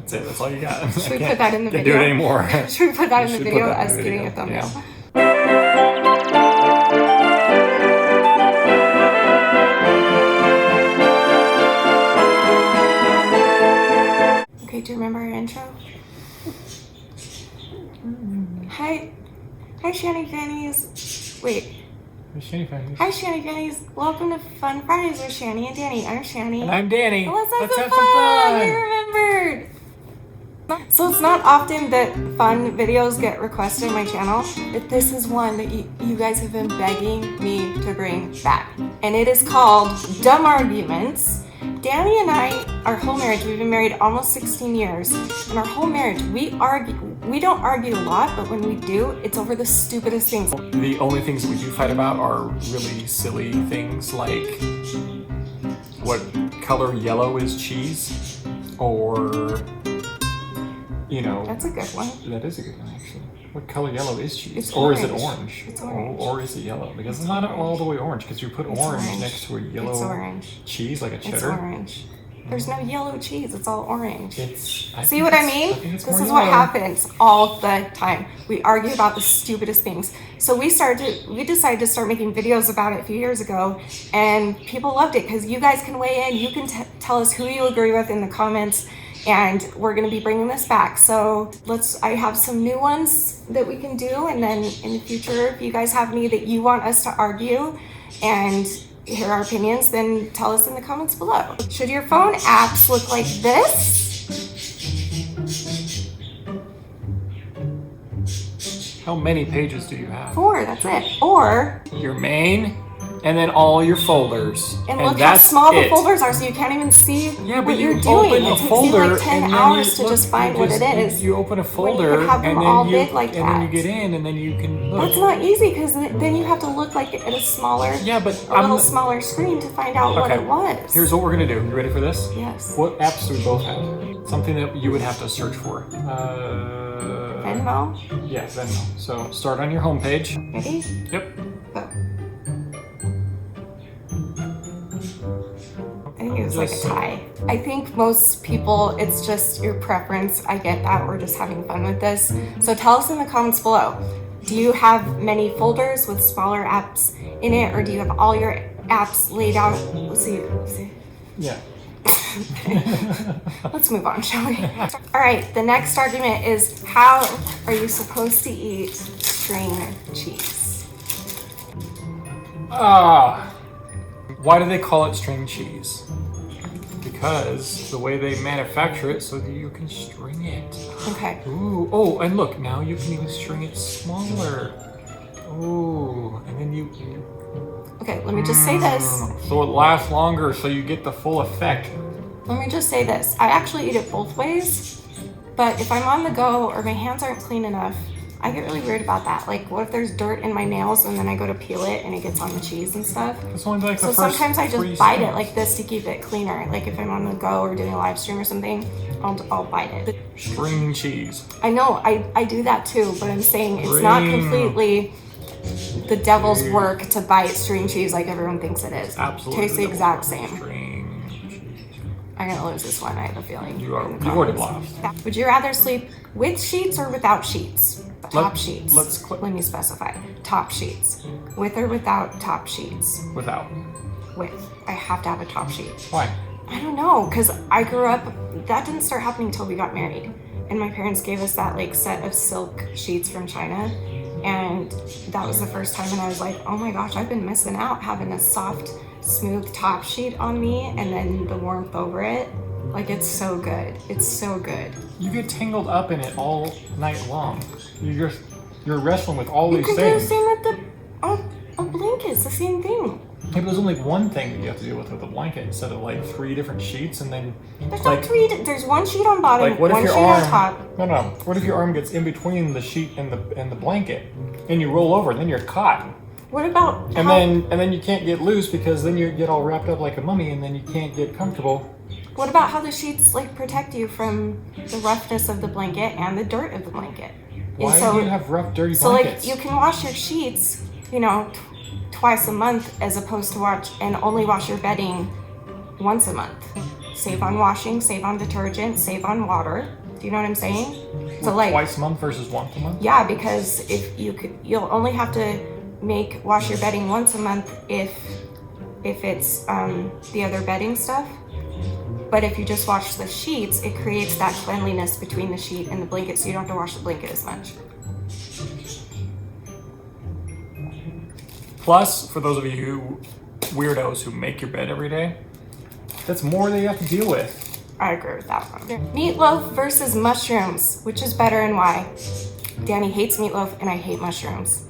That's it. That's all you got. Should we put that in the Can't video? do it anymore. Should we put that in the should video put that in as the getting video. a thumbnail? Okay, do you remember our intro? Hi, Shanny Fannies. Wait. Hi, Shanny Fannies. Welcome to Fun Fridays with Shanny and Danny. I'm Shanny. And I'm Danny. Let's have some fun. We remembered. So it's not often that fun videos get requested on my channel, but this is one that you guys have been begging me to bring back. And it is called Dumb Arguments. Danny and I, our whole marriage, we've been married almost 16 years. In our whole marriage, we don't argue a lot, but when we do, it's over the stupidest things. The only things that we do fight about are really silly things like what color yellow is cheese, or, you know. That's a good one. That is a good one, actually. What color yellow is cheese? It's or orange. Is it orange? It's orange. Or is it yellow? Because it's not all the way orange, because you put orange next to a yellow cheese, like a cheddar. It's orange. There's no yellow cheese. It's all orange. See what I mean? This is yellow. What happens all the time. We argue about the stupidest things. So we decided to start making videos about it a few years ago, and people loved it because you guys can weigh in. You can tell us who you agree with in the comments, and we're going to be bringing this back. So I have some new ones that we can do, and then in the future, if you guys have any that you want us to argue and hear our opinions, then tell us in the comments below. Should your phone apps look like this? How many pages do you have? 4, that's it. Or your main, and then all your folders. And look how small the folders are, so you can't even see what you're doing. It takes me like 10 hours to just find what it is. You open a folder, and then you get in, and then you can look. That's not easy, because then you have to look like at a smaller, smaller screen to find out what it was. Here's what we're gonna do. You ready for this? Yes. What apps do we both have? Something that you would have to search for. Venmo? Yeah, Venmo. So start on your home page. Ready? Yep. Go. I think it was like a tie. I think most people, it's just your preference. I get that. We're just having fun with this. So tell us in the comments below. Do you have many folders with smaller apps in it, or do you have all your apps laid out? Let's see. Yeah. Let's move on, shall we? All right, the next argument is, how are you supposed to eat string cheese? Why do they call it string cheese? Because the way they manufacture it so that you can string it. Okay. Ooh, oh, and look, now you can even string it smaller. Ooh, and then you okay, let me just say this. So it lasts longer, so you get the full effect. Let me just say this. I actually eat it both ways, but if I'm on the go or my hands aren't clean enough, I get really weird about that. Like, what if there's dirt in my nails and then I go to peel it and it gets on the cheese and stuff? It's only like so sometimes I just bite it like this to keep it cleaner. Like if I'm on the go or doing a live stream or something, I'll bite it. String cheese. I know, I do that too, but I'm saying it's not completely the devil's work to bite string cheese like everyone thinks it is. Absolutely. Tastes the exact same. I'm gonna lose this one, I have a feeling. You've already lost. Would you rather sleep with sheets or without sheets? Top sheets. Let me specify. Top sheets. With or without top sheets? Without. With. I have to have a top sheet. Why? I don't know, because I grew up, that didn't start happening until we got married. And my parents gave us that like set of silk sheets from China. And that was the first time, and I was like, oh my gosh, I've been missing out having a soft, smooth top sheet on me and then the warmth over it. Like, it's so good. It's so good. You get tangled up in it all night long. You're wrestling with all these things. You can do the same with a blanket. It's the same thing. Yeah, but there's only one thing that you have to deal with a blanket instead of like 3 different sheets, and then there's not 3. There's 1 sheet on bottom, like, what 1 if your sheet arm, on top. No. What if your arm gets in between the sheet and the blanket, and you roll over, and then you're caught? What about? And then you can't get loose because then you get all wrapped up like a mummy, and then you can't get comfortable. What about how the sheets like protect you from the roughness of the blanket and the dirt of the blanket? Why do you have rough, dirty blankets? So like you can wash your sheets, you know, twice a month, as opposed to only wash your bedding once a month. save on washing, save on detergent, save on water. Do you know what I'm saying? So like twice a month versus once a month? Yeah, because if you'll only have to wash your bedding once a month if it's the other bedding stuff. But if you just wash the sheets, it creates that cleanliness between the sheet and the blanket, so you don't have to wash the blanket as much. Plus, for those of you weirdos who make your bed every day, that's more that you have to deal with. I agree with that one. Meatloaf versus mushrooms, which is better and why? Danny hates meatloaf and I hate mushrooms.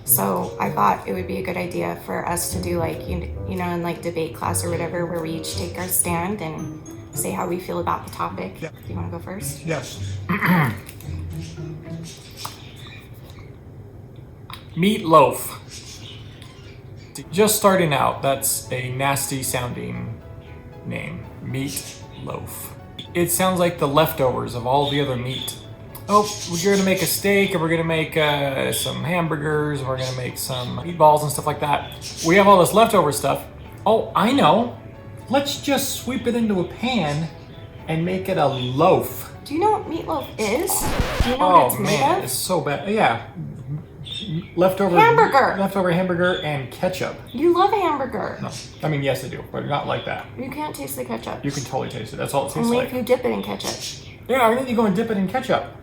So I thought it would be a good idea for us to do like, you know, in like debate class or whatever, where we each take our stand and say how we feel about the topic. Yeah. Do you want to go first? Yes. Meatloaf. Just starting out, that's a nasty sounding name. Meatloaf. It sounds like the leftovers of all the other meat. Oh, we're gonna make a steak, and we're gonna make some hamburgers, and we're gonna make some meatballs and stuff like that. We have all this leftover stuff. Oh, I know. Let's just sweep it into a pan and make it a loaf. Do you know what meatloaf is? Do you know what it's made of? It's so bad. Yeah. Leftover hamburger and ketchup. You love hamburger. No, I mean, yes I do, but not like that. You can't taste the ketchup. You can totally taste it. That's all it tastes Only like. if you dip it in ketchup. Yeah, and then you go and dip it in ketchup.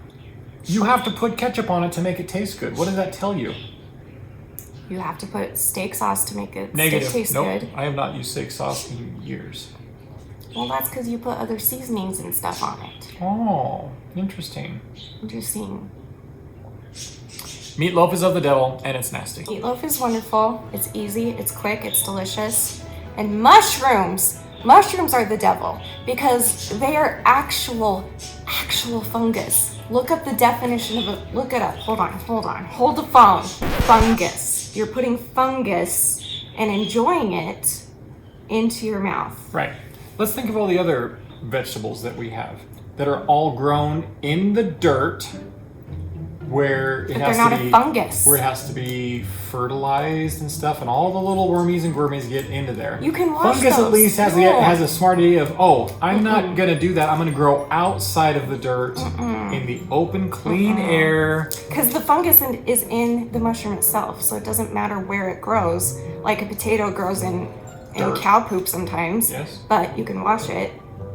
You have to put ketchup on it to make it taste good. What does that tell you? You have to put steak sauce to make it Negative. taste Nope. good. I have not used steak sauce in years. Well, that's because you put other seasonings and stuff on it. Oh, interesting. Interesting. Meatloaf is of the devil, and it's nasty. Meatloaf is wonderful. It's easy. It's quick. It's delicious. And mushrooms are the devil because they are actual fungus. Look up the definition of it. Look it up. Hold on. Hold the phone. Fungus. You're putting fungus and enjoying it into your mouth. Right. Let's think of all the other vegetables that we have that are all grown in the dirt, where it has to be a fungus. Where it has to be fertilized and stuff, and all the little wormies and gourmies get into there. You can wash fungus those. At least has a smart idea of, I'm not gonna do that. I'm gonna grow outside of the dirt in the open, clean air. Because the fungus is in the mushroom itself, so it doesn't matter where it grows. Like a potato grows in cow poop sometimes. Yes. But you can wash it.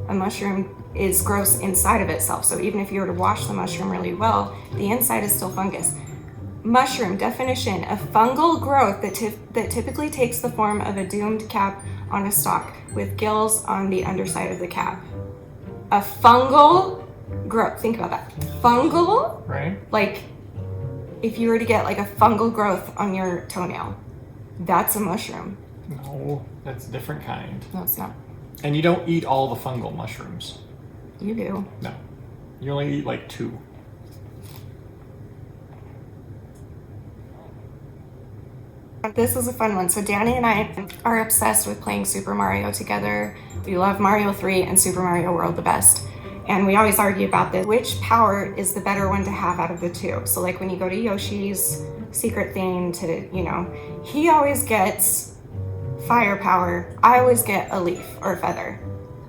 A mushroom is gross inside of itself, so even if you were to wash the mushroom really well, the inside is still fungus. Mushroom definition: a fungal growth that typically takes the form of a domed cap on a stalk with gills on the underside of the cap. A fungal growth. Think about that. Fungal. Right. Like if you were to get like a fungal growth on your toenail, that's a mushroom. No, that's a different kind. No, it's not. And you don't eat all the fungal mushrooms. You do. No. You only eat like 2. This is a fun one. So Danny and I are obsessed with playing Super Mario together. We love Mario 3 and Super Mario World the best. And we always argue about this. Which power is the better one to have out of the two? So like when you go to Yoshi's secret thing to, he always gets fire power. I always get a leaf or a feather.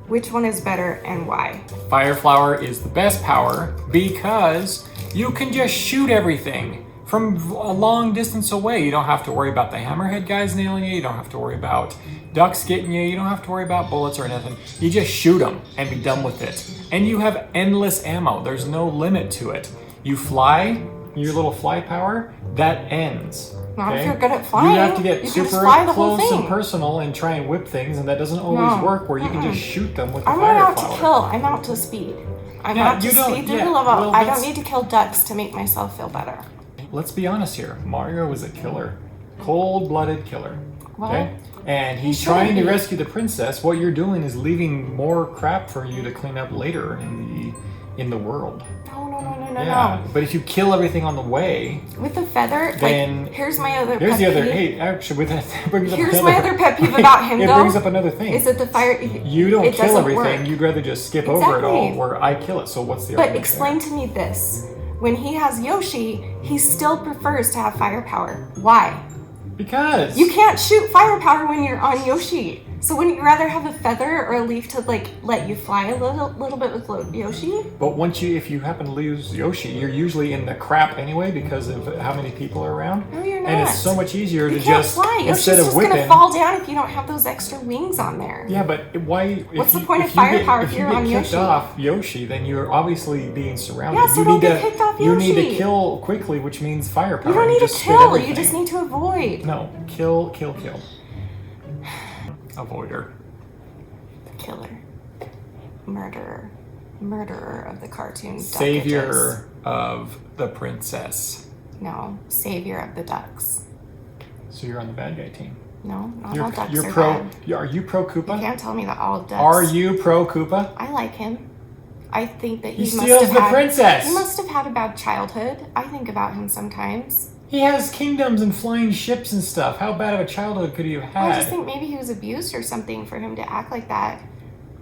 Which one is better and why? Fire flower is the best power because you can just shoot everything from a long distance away. You don't have to worry about the hammerhead guys nailing you. You don't have to worry about ducks getting you. You don't have to worry about bullets or anything. You just shoot them and be done with it. And you have endless ammo. There's no limit to it. You fly, your little fly power, that ends. Not if you're good at flying. You have to get you super close and personal and try and whip things, and that doesn't always work where you can just shoot them with the fire flower. I'm not out to kill. I'm out to speed. I'm out to speed through the level. Well, I don't need to kill ducks to make myself feel better. Let's be honest here. Mario is a killer. Cold-blooded killer. Okay? And he's trying to rescue the princess. What you're doing is leaving more crap for you to clean up later in the world. No. But if you kill everything on the way, with the feather, then here's my other. Here's pet the other. peeve. Hey, actually, with that brings up Here's another, my other pet peeve about him. It though, brings up another thing. Is that the fire? You don't kill everything. Work. You'd rather just skip over it all, where I kill it. So what's the But argument explain there? to me this: when he has Yoshi, he still prefers to have fire power. Why? Because You can't shoot fire power when you're on Yoshi. So wouldn't you rather have a feather or a leaf to like let you fly a little bit with Yoshi? But if you happen to lose Yoshi, you're usually in the crap anyway because of how many people are around. No, you're not. And it's so much easier You to can't just fly. instead Yoshi's of just gonna whipping. fall down if you don't have those extra wings on there. Yeah, but why? What's the point of firepower if you're on If you get kicked Yoshi? off Yoshi, then you're obviously being surrounded. Yeah, so don't get kicked off You need Yoshi. to kill quickly, which means firepower. You don't need to spit kill. You everything. just need to avoid. No, kill. Avoider. Killer, murderer of the cartoon. Savior of the princess. No, savior of the ducks. So you're on the bad guy team. No, not all ducks are pro. bad. Are you pro Koopa? You can't tell me that all ducks. Are you pro Koopa? I like him. I think that He must steals have the had, princess. He must have had a bad childhood. I think about him sometimes. He has kingdoms and flying ships and stuff. How bad of a childhood could he have had? I just think maybe he was abused or something for him to act like that,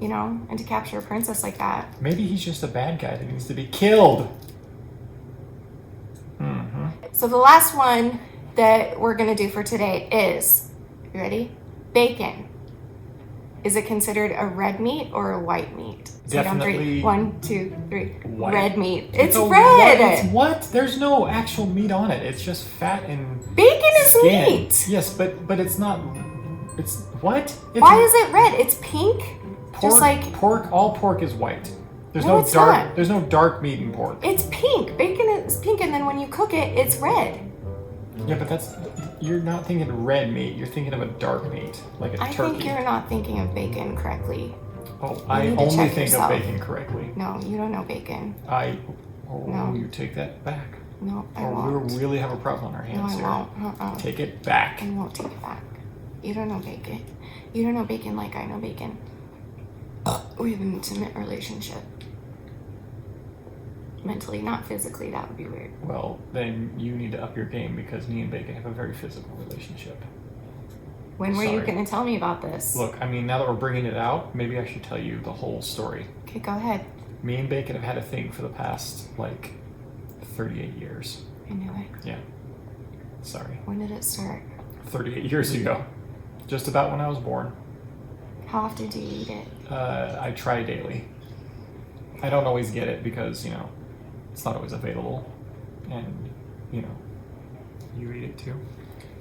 you know, and to capture a princess like that. Maybe he's just a bad guy that needs to be killed. Mm-hmm. So the last one that we're going to do for today is, you ready? Bacon. Is it considered a red meat or a white meat? So Definitely. 1, 2, 3. White. Red meat. It's a red. It's what? There's no actual meat on it. It's just fat and Bacon is skin. meat. Yes, but it's not. It's what? It's Why is it red? It's pink. pork, Just like pork? All pork is white. There's No, no it's dark. not. There's no dark meat in pork. it's pink. Bacon is pink, and then when you cook it, it's red. Yeah, but you're not thinking red meat. You're thinking of a dark meat, like a I turkey. think you're not thinking of bacon correctly. Oh, I need to only check think yourself. of bacon correctly. No, you don't know bacon. No. You take that back. No, I Or won't. we really have a problem on our No, hands I here. won't. Take it back. I won't take it back. You don't know bacon. You don't know bacon like I know bacon. We have an intimate relationship. Mentally, not physically. That would be weird. Well, then you need to up your game because me and Bacon have a very physical relationship. When were you Sorry. going to tell me about this? Look, I mean, now that we're bringing it out, maybe I should tell you the whole story. Okay, go ahead. Me and Bacon have had a thing for the past, 38 years. I knew it. Yeah. Sorry. When did it start? 38 years ago. Just about when I was born. How often do you eat it? I try daily. I don't always get it because, it's not always available. And, you eat it too.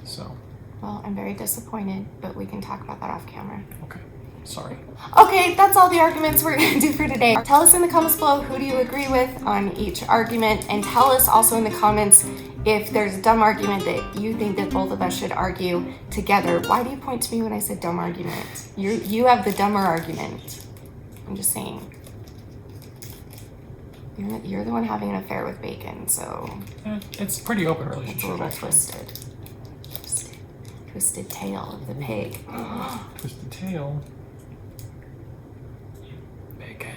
So, Well, I'm very disappointed, but we can talk about that off camera. okay. Sorry. Okay, that's all the arguments we're going to do for today. Tell us in the comments below who do you agree with on each argument, and tell us also in the comments if there's a dumb argument that you think that both of us should argue together. Why do you point to me when I said dumb argument? You have the dumber argument. I'm just saying. You're the one having an affair with bacon, so It's a pretty open it's a relationship. little actually. Twisted tail of the pig. Twisted tail. Bacon.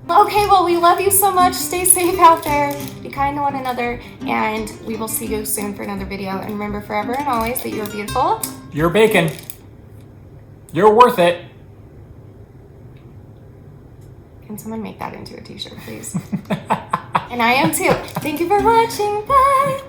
Okay, well, we love you so much. Stay safe out there. Be kind to one another. And we will see you soon for another video. And remember forever and always that you're beautiful. You're bacon. You're worth it. Can someone make that into a t-shirt, please? And I am too. Thank you for watching. Bye.